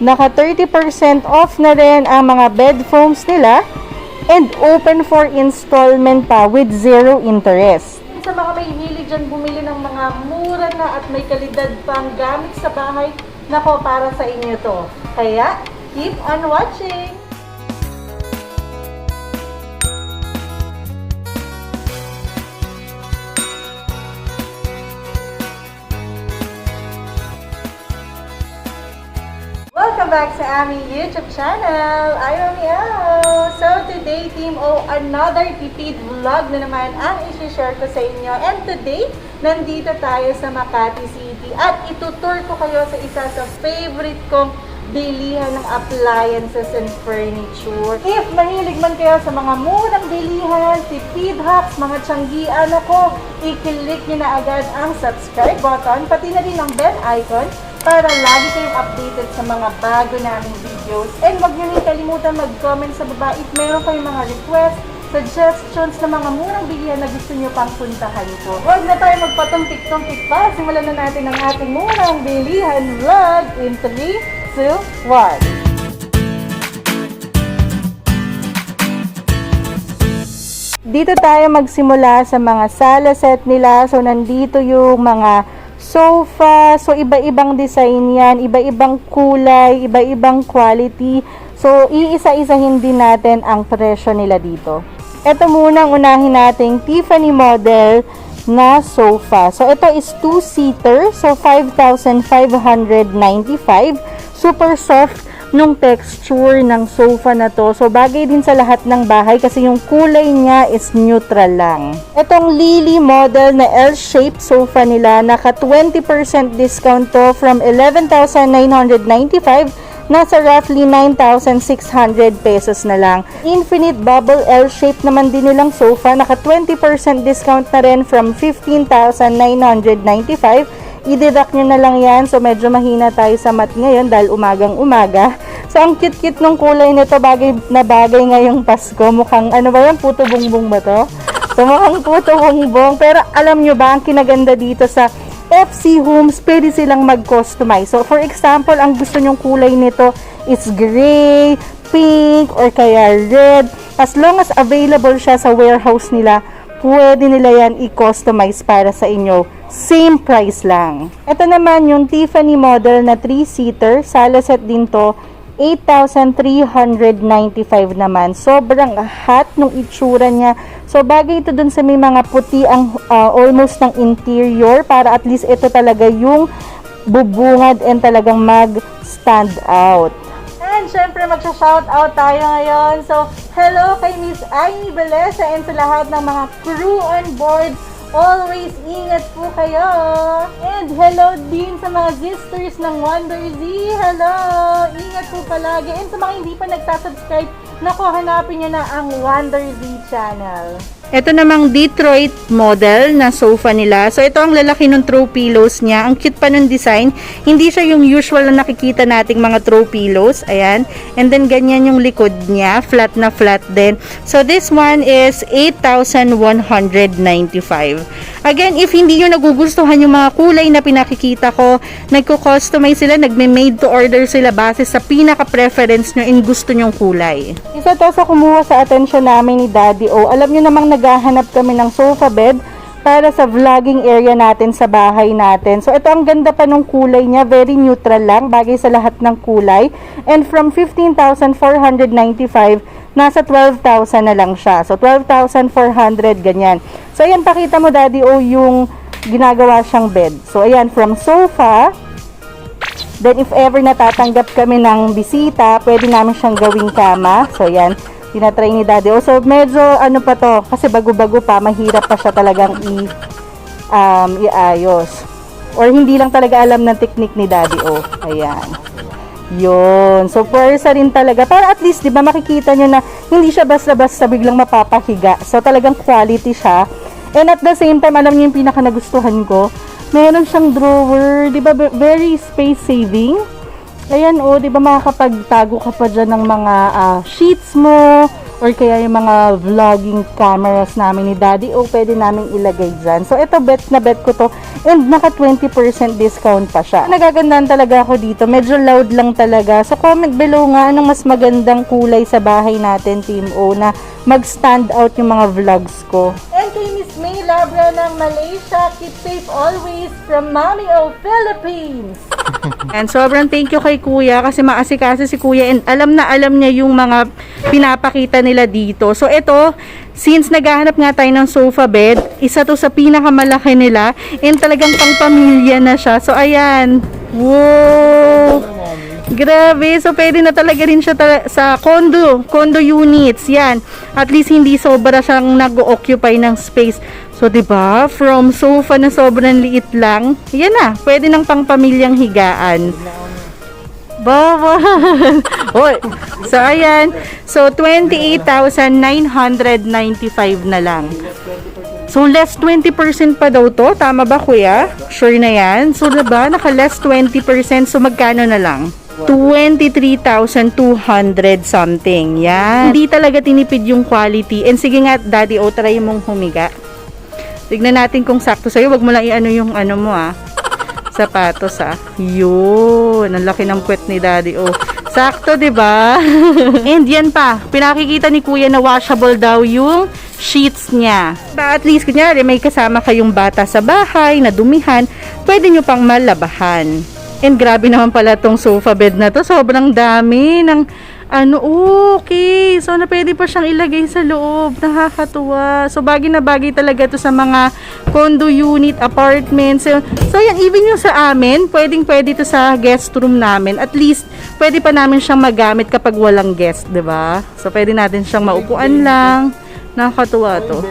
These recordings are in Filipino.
Naka 30% off na rin ang mga bed foams nila and open for installment pa with 0 interest. Sa mga may hilig dyan bumili ng mga mura na at may kalidad pang gamit sa bahay, nako, para sa inyo to. Kaya, keep on watching! Welcome back sa aming YouTube channel. I'm Miao. So today, Team O, another tipid vlog na naman ang isi-share ko sa inyo. And today, nandito tayo sa Makati City at itutour ko kayo sa isa sa favorite kong bilihan ng appliances and furniture. If mahilig man kayo sa mga murang bilihan, tipid hacks, mga tiyanggian ako, i-click nyo na agad ang subscribe button, pati na din ang bell icon para lagi kayong updated sa mga bago naming videos. And huwag nyo rin kalimutan mag-comment sa baba if meron kayong mga requests, suggestions na mga murang bilihan na gusto nyo pang puntahan ko. Huwag na tayo magpatumpik-tumpik pa. Simulan na natin ang ating murang bilihan vlog in 3, 2, 1. Dito tayo magsimula sa mga sala set nila. So, nandito yung mga sofa. So, iba-ibang design yan, iba-ibang kulay, iba-ibang quality. So, iisa-isahin din natin ang presyo nila dito. Ito muna ang unahin nating Tiffany model na sofa. So, ito is 2-seater. So, 5,595. Super soft nung texture ng sofa na to. So, bagay din sa lahat ng bahay kasi yung kulay niya is neutral lang. Itong Lily model na L-shaped sofa nila, naka 20% discount to from 11,995, nasa roughly 9,600 pesos na lang. Infinite bubble L-shaped naman din nilang sofa, naka 20% discount na rin from 15,995. I-deduct nyo na lang yan. So, medyo mahina tayo sa math ngayon dahil umagang-umaga. So, ang cute-cute nung kulay nito, bagay na bagay ngayong Pasko. Mukhang, ano ba yan? Puto bongbong ba to? So, mukhang puto bongbong. Pero, alam nyo ba, ang kinaganda dito sa FC Homes, pwede silang mag-customize. So, for example, ang gusto nyong kulay nito is gray, pink, or kaya red. As long as available siya sa warehouse nila, pwede nila yan i-customize para sa inyo. Same price lang. Ito naman yung Tiffany model na 3-seater. Sala set din to. 8,395 naman. Sobrang hot nung itsura niya. So, bagay ito dun sa may mga puti ang almost ng interior para at least ito talaga yung bubungad and talagang mag-stand out. And syempre, magsha-shoutout tayo ngayon. So, hello kay Miss Amy Belesa and sa lahat ng mga crew on board. Always ingat po kayo. And hello din sa mga sisters ng Wonder Z. Hello! Ingat po palagi. And sa mga hindi pa nagsasubscribe, naku, hanapin nyo na ang Wonder Z channel. Ito namang Detroit model na sofa nila. So, ito ang lalaki ng throw pillows niya. Ang cute pa ng design. Hindi siya yung usual na nakikita nating mga throw pillows. Ayan. And then, ganyan yung likod niya. Flat na flat din. So, this one is 8,195. Again, if hindi nyo nagugustuhan yung mga kulay na pinakikita ko, nagko-customize sila, nagme-made to order sila base sa pinaka-preference nyo in gusto nyong kulay. Isa to sa kumuha sa atensyon namin ni Daddy O. Alam nyo namang naghahanap kami ng sofa bed para sa vlogging area natin sa bahay natin. So, ito ang ganda pa ng kulay niya. Very neutral lang. Bagay sa lahat ng kulay. And from 15,495, nasa 12,000 na lang siya. So, 12,400, ganyan. So, ayan, pakita mo, Daddy O, yung ginagawa siyang bed. So, ayan, from sofa. Then, if ever natatanggap kami ng bisita, pwede namin siyang gawing kama. So, ayan. Tinatry ni Daddy O. So, medyo ano pa to, kasi bago-bago pa, mahirap pa siya talagang iayos. Or hindi lang talaga alam ng technique ni Daddy O. Ayan. Yun. So, pwersa rin talaga. Para at least, di ba, makikita nyo na hindi siya basta-basta biglang mapapahiga. So, talagang quality siya. And at the same time, alam nyo yung pinaka nagustuhan ko, meron siyang drawer. Di ba, very space saving. Ayan, o, di ba makakapagtago ka pa dyan ng mga sheets mo or kaya yung mga vlogging cameras namin ni Daddy O, pwede namin ilagay dyan. So, ito bet na bet ko to, and naka 20% discount pa siya. Nagagandaan talaga ako dito, medyo loud lang talaga. So, comment below nga anong mas magandang kulay sa bahay natin, Team O, na mag-stand out yung mga vlogs ko. And kay Miss May Labra ng Malaysia, keep safe always from Mommy O Philippines! And sobrang thank you kay Kuya kasi maasikaso si Kuya and alam na alam niya yung mga pinapakita nila dito. So ito, since naghahanap nga tayo ng sofa bed, isa to sa pinakamalaki nila and talagang pang-pamilya na siya. So ayan, wow! Grabe, so pwede na talaga rin siya sa condo units, yan. At least hindi sobra siyang nag-occupy ng space. So, 'di ba? From sofa na sobrang liit lang, yan na, pwede ng pang-pamilyang higaan. Bawal. Hoy. So, ayan. So, 28,995 na lang. So, less 20% pa daw to. Tama ba, Kuya? Sure na yan? So, diba? Naka-less 20%. So, magkano na lang? 23,200 something. Yan. Hindi talaga tinipid yung quality. And sige nga, Daddy O, try mong humiga. Tignan natin kung sakto sa'yo. Wag mo lang i-ano yung ano mo sapatos Yun. Ang laki ng puwet ni Daddy O. Sakto, 'di ba? And yan pa. Pinakikita ni Kuya na washable daw yung sheets niya. At least, kunyari, may kasama kayong bata sa bahay na dumihan, pwede nyo pang malabahan. And grabe naman pala tong sofa bed na to. Sobrang dami ng okay. So, na pwede pa siyang ilagay sa loob. Nakakatuwa. So, bagay na bagay talaga to sa mga condo unit, apartments. So, yan, even yung sa amin, pwedeng-pwede to sa guest room namin. At least, pwede pa namin siyang magamit kapag walang guest, 'di ba? So, pwede natin siyang maupuan lang. Nakakatuwa to.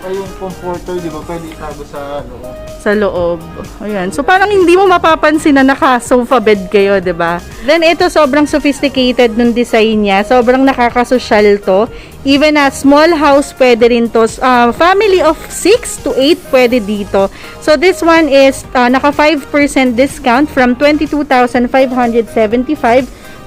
Yung comforter, di ba? Pwede itago sa loob. Sa loob. Ayan. So, parang hindi mo mapapansin na naka-sofa bed kayo, 'di ba? Then, ito sobrang sophisticated nung design niya. Sobrang nakakasosyal to. Even a small house, pwede rin to. Family of 6 to 8, pwede dito. So, this one is naka 5% discount from 22,575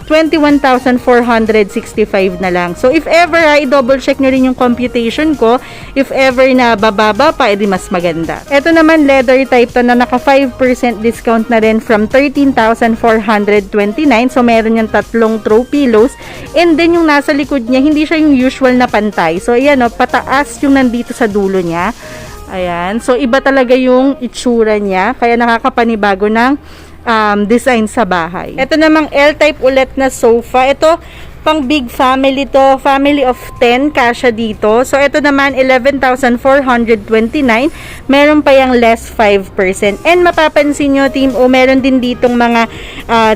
21,465 na lang. So, if ever, i-double check nyo rin yung computation ko. If ever na bababa pa, edi mas maganda. Ito naman, leather type to na naka 5% discount na rin from 13,429. So, meron yung tatlong throw pillows. And then, yung nasa likod niya, hindi siya yung usual na pantay. So, ayan, pataas yung nandito sa dulo niya. Ayan. So, iba talaga yung itsura niya. Kaya nakakapanibago ng design sa bahay. Ito namang L-type ulit na sofa. Ito, pang big family to. Family of 10, kasya dito. So, ito naman, 11,429. Meron pa yung less 5%. And mapapansin nyo, Team O, meron din ditong mga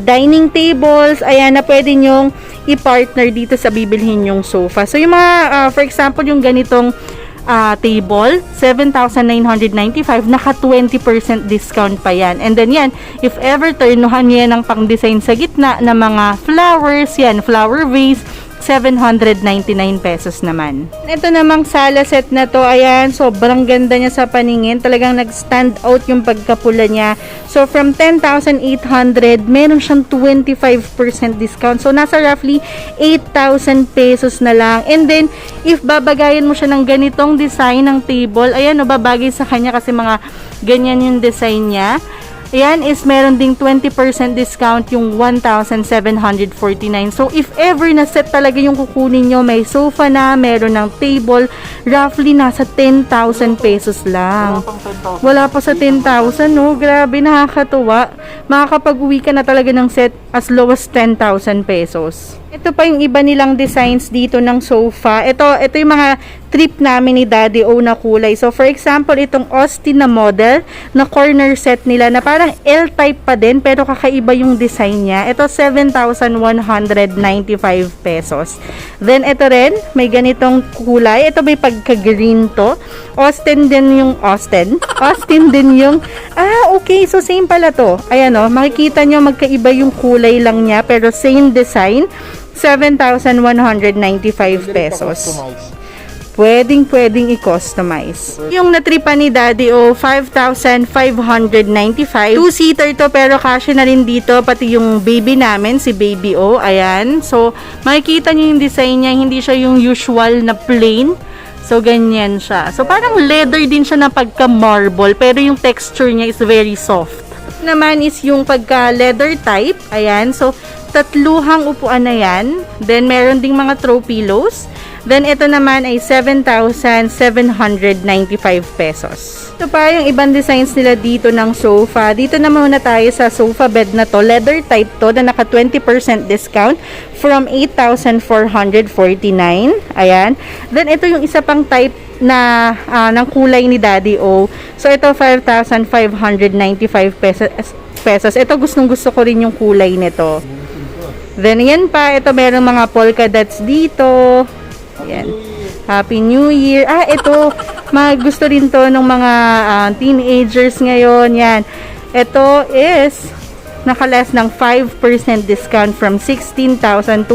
dining tables. Ayan, na pwede nyong i-partner dito sa bibilhin yung sofa. So, yung mga, for example, yung ganitong table, 7,995, naka 20% discount pa yan. And then yan, if ever turnuhan yan ng pang-design sa gitna na mga flowers, yan, flower vase, 799 pesos naman. Ito namang sala set na to, ayan, sobrang ganda niya sa paningin. Talagang nag-stand out yung pagkapula niya. So, from 10,800, meron siyang 25% discount. So, nasa roughly 8,000 pesos na lang. And then, if babagayan mo siya ng ganitong design ng table, ayan, babagay sa kanya kasi mga ganyan yung design niya. Ayan is meron ding 20% discount yung 1,749. So, if ever na set talaga yung kukunin nyo, may sofa na, meron ng table, roughly nasa 10,000 pesos lang. Wala pa sa 10,000, no? Grabe, nakakatuwa. Makakapag-uwi ka na talaga ng set as low as 10,000 pesos. Ito pa yung iba nilang designs dito ng sofa. Ito yung mga trip namin ni Daddy O na kulay. So, for example, itong Austin na model na corner set nila na parang L-type pa din pero kakaiba yung design niya. Ito, 7,195 pesos. Then, ito rin, may ganitong kulay. Ito may pagka-green to. Austin din yung Austin din yung okay. So, same pala to. Ayan makikita nyo magkaiba yung kulay lang niya pero same design. 7,195 pesos. pwedeng i-customize. Yung natripa ni Daddy O, 5,595. 2-seater to pero kasya na rin dito pati yung baby namin, si Baby O. Ayan. So, makikita niyo yung design niya, hindi siya yung usual na plain. So, ganyan siya. So, parang leather din siya na pagka-marble pero yung texture niya is very soft. Naman is yung pagka-leather type. Ayan. So, tatluhang upuan na yan. Then, meron ding mga throw pillows. Then, ito naman ay 7,795 pesos. Ito pa yung ibang designs nila dito ng sofa. Dito na muna tayo sa sofa bed na to. Leather type to na naka 20% discount from 8,449. Ayan. Then, ito yung isa pang type na ng kulay ni Daddy O. So, ito 5,595 pesos. Ito gustong-gusto ko rin yung kulay nito. Then, yan pa. Ito meron mga polka dots dito. Ayan. Happy New Year. Ito, gusto rin to ng mga teenagers ngayon. Yan. Ito is nakalas ng 5% discount from 16,285.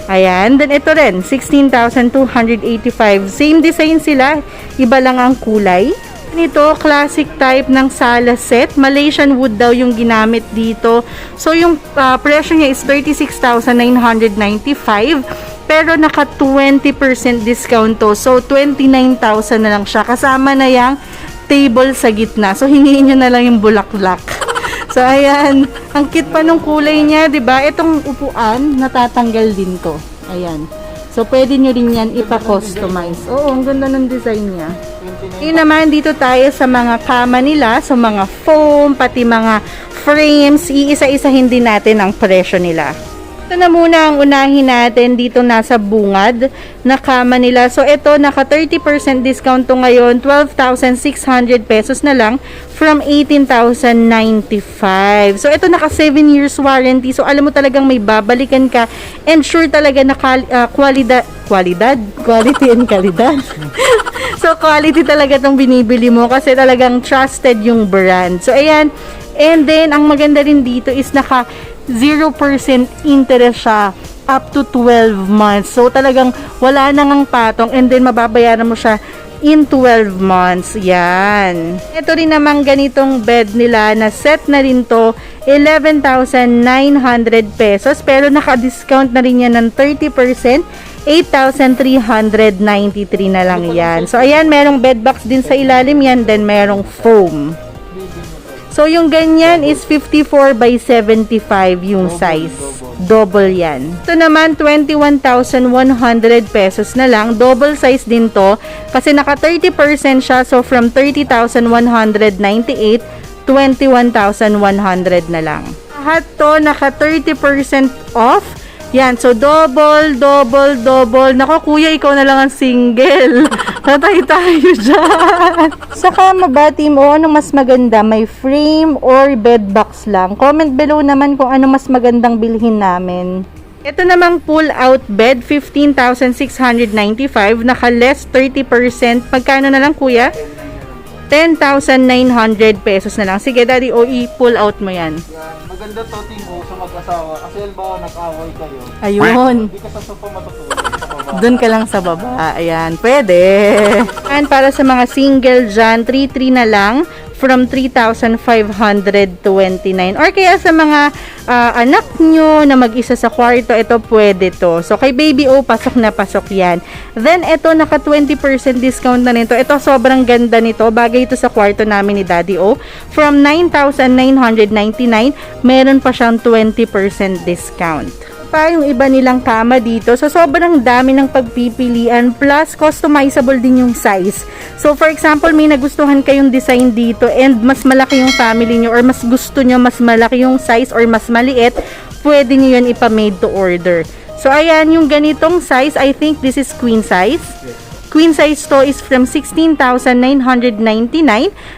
Ayan. Then, ito rin, 16,285. Same design sila. Iba lang ang kulay. Nito, classic type ng sala set. Malaysian wood daw yung ginamit dito. So, yung presyo niya is 36,995. Pero naka 20% discount to. So, 29,000 na lang siya. Kasama na yung table sa gitna. So, hingiin nyo na lang yung bulaklak. So, ayan. Ang cute pa nung kulay niya, 'di ba? Itong upuan, natatanggal din to. Ayan. So, pwede nyo rin yan ipa-customize. Oo, ang ganda ng design niya. Yun naman, dito tayo sa mga kama nila. So, mga foam, pati mga frames. Iisa-isahin din natin ang presyo nila. Ito na muna ang unahin natin dito nasa bungad na kama nila. So, ito naka 30% discount to ngayon. 12,600 pesos na lang from 18,095. So, ito naka 7 years warranty. So, alam mo talagang may babalikan ka and sure talaga na quality and kalidad. So, quality talaga itong binibili mo kasi talagang trusted yung brand. So, ayan. And then, ang maganda rin dito is naka 0% interest siya up to 12 months. So, talagang wala nang patong and then mababayaran mo siya in 12 months. Yan. Ito rin naman ganitong bed nila na set na rin to, 11,900 pesos. Pero naka-discount na rin yan ng 30%. 8,393 na lang yan. So, ayan, merong bed box din sa ilalim yan. Then, merong foam. So, yung ganyan is 54 by 75 yung size. Double yan. Ito naman, 21,100 pesos na lang. Double size din to. Kasi naka 30% siya. So, from 30,198, 21,100 na lang. Lahat to, naka 30% off. Yan, so double. Nako kuya, ikaw na lang ang single. Tatay tayo dyan. Sa kama ba, team, o ano mas maganda? May frame or bed box lang? Comment below naman kung ano mas magandang bilhin namin. Ito namang pull-out bed, 15,695. Naka-less 30%. Magkano na lang, kuya? 10,900 pesos na lang. Sige, Daddy, o i-pull out mo yan. Maganda to, Team O, sa mag-asawa. Kasi halimbawa nag-away kayo. Ayun. Hindi ka sa sofa matutulog sa baba. Doon ka lang sa baba. Ayan, pwede. And para sa mga single dyan, 3,300 na lang from 3,529. Or kaya sa mga anak nyo na mag-isa sa kwarto, ito pwede to. So, kay Baby O, pasok na pasok yan. Then, ito, naka 20% discount na nito. Ito, sobrang ganda nito. Bagay ito sa kwarto namin ni Daddy O. From 9,999, meron pa siyang 20% discount. Pa yung iba nilang kama dito. So, sobrang dami ng pagpipilian. Plus, customizable din yung size. So, for example, may nagustuhan kayong design dito and mas malaki yung family nyo or mas gusto nyo mas malaki yung size or mas maliit, pwede nyo yun ipa-made to order. So, ayan, yung ganitong size, I think this is queen size. Queen size to is from 16,999.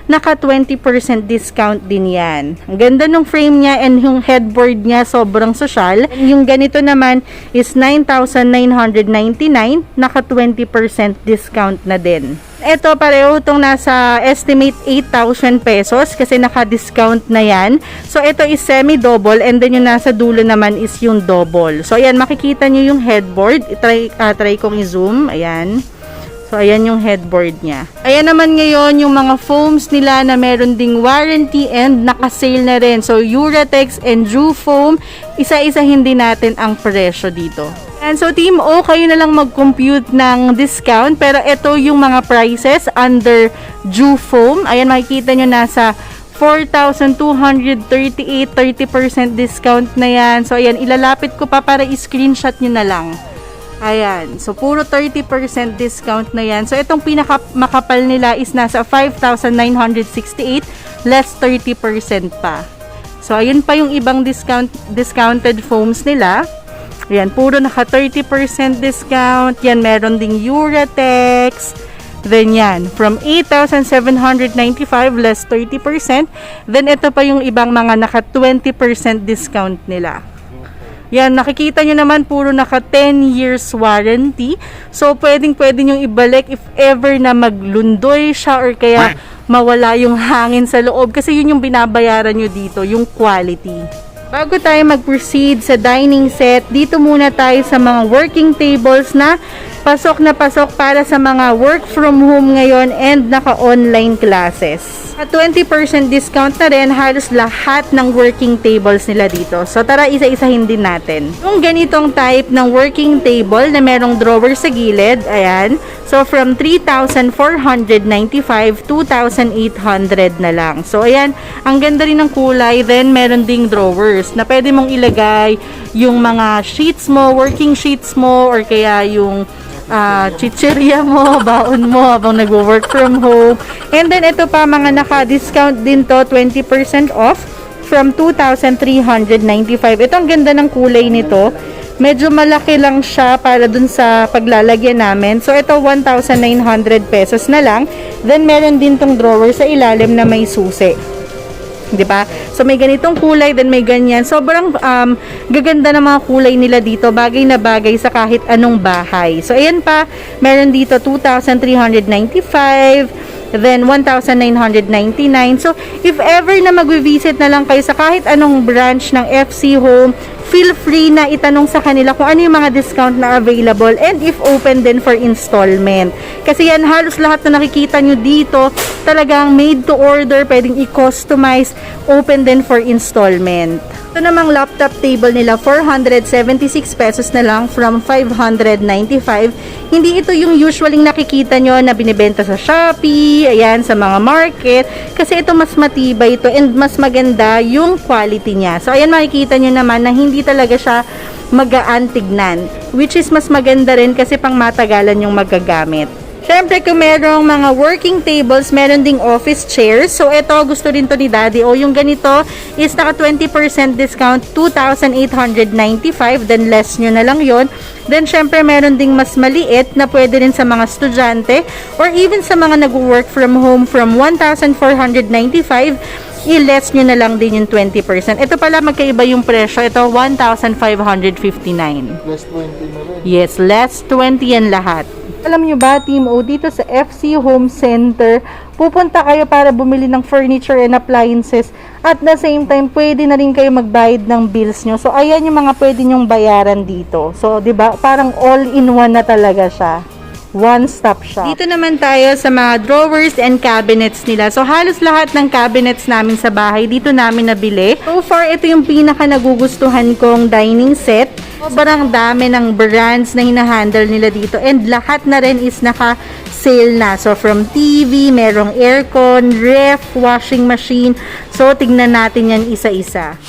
Naka 20% discount din yan. Ang ganda ng frame niya and yung headboard niya sobrang social. Yung ganito naman is 9,999. Naka 20% discount na din. Ito pareho itong nasa estimate 8,000 pesos kasi naka-discount na yan. So ito is semi-double and then yung nasa dulo naman is yung double. So ayan, makikita nyo yung headboard. Try kong i-zoom. Ayan. So ayan yung headboard niya. Ayan naman ngayon yung mga foams nila na meron ding warranty and naka-sale na rin. So Uratex and Jufoam, isa-isahin din natin ang presyo dito. And so Team O, kayo na lang mag-compute ng discount. Pero ito yung mga prices under Jufoam. Ayan, makikita nyo nasa 4,238, 30% discount na yan. So ayan, ilalapit ko pa para i-screenshot nyo na lang. Ayan, so puro 30% discount na yan. So itong pinaka-makapal nila is nasa 5,968, less 30% pa. So ayun pa yung ibang discounted foams nila. Ayan, puro naka 30% discount. Yan, meron ding Uratex. Then yan, from 8,795 less 30%. Then ito pa yung ibang mga naka 20% discount nila. Yan, nakikita nyo naman puro naka 10 years warranty. So pwedeng nyo ibalik if ever na maglundoy siya or kaya mawala yung hangin sa loob. Kasi yun yung binabayaran nyo dito, yung quality. Bago tayo mag-proceed sa dining set, dito muna tayo sa mga working tables na pasok para sa mga work from home ngayon and naka-online classes. At 20% discount na rin halos lahat ng working tables nila dito. So tara, isa-isahin din natin. Yung ganitong type ng working table na merong drawer sa gilid, ayan. So from 3,495, 2,800 na lang. So ayan, ang ganda rin ng kulay. Then meron ding drawers na pwede mong ilagay yung mga sheets mo, working sheets mo, or kaya yung chichirya mo, baon mo habang nag-work from home. And then ito pa, mga naka-discount din to, 20% off from 2,395. Ito ang ganda ng kulay nito. Medyo malaki lang siya para dun sa paglalagyan namin. So ito 1,900 pesos na lang. Then meron din tong drawer sa ilalim na may susi. 'Di ba? So may ganitong kulay, then may ganyan. Sobrang gaganda ng mga kulay nila dito, bagay na bagay sa kahit anong bahay. So ayan pa, meron dito 2,395, then 1,999. So if ever na mag-visit na lang kayo sa kahit anong branch ng FC Home, feel free na itanong sa kanila kung ano yung mga discount na available and if open din for installment. Kasi yan, halos lahat na nakikita nyo dito, talagang made to order, pwedeng i-customize, open din for installment. Ito namang laptop table nila, 476 pesos na lang from 595. Hindi ito yung usually nakikita nyo na binibenta sa Shopee, ayan, sa mga market. Kasi ito mas matibay ito and mas maganda yung quality niya. So ayan, makikita nyo naman na hindi talaga siya magaan tignan. Which is mas maganda rin kasi pang matagalan yung magagamit. Siyempre, kung merong mga working tables, meron ding office chairs. So, ito, gusto rin to ni Daddy. O, yung ganito is naka 20% discount, 2,895. Then, less nyo na lang yon. Then, syempre, meron ding mas maliit na pwede rin sa mga estudyante or even sa mga nag-work from home from 1,495. I-less nyo na lang din yung 20%. Ito pala, magkaiba yung presyo. Ito, 1,559. Plus 20 na rin. Yes, less 20 yan lahat. Alam nyo ba, Team O, dito sa FC Home Center, pupunta kayo para bumili ng furniture and appliances. At the same time, pwede na rin kayo magbayad ng bills nyo. So, ayan yung mga pwede nyong bayaran dito. So, 'di ba? Parang all-in-one na talaga siya. One-stop shop. Dito naman tayo sa mga drawers and cabinets nila. So, halos lahat ng cabinets namin sa bahay, dito namin nabili. So far, ito yung pinaka nagugustuhan kong dining set. Sobrang dami ng brands na hinahandle nila dito. And lahat na rin is naka-sale na. So, from TV, merong aircon, ref, washing machine. So, tignan natin yan isa-isa.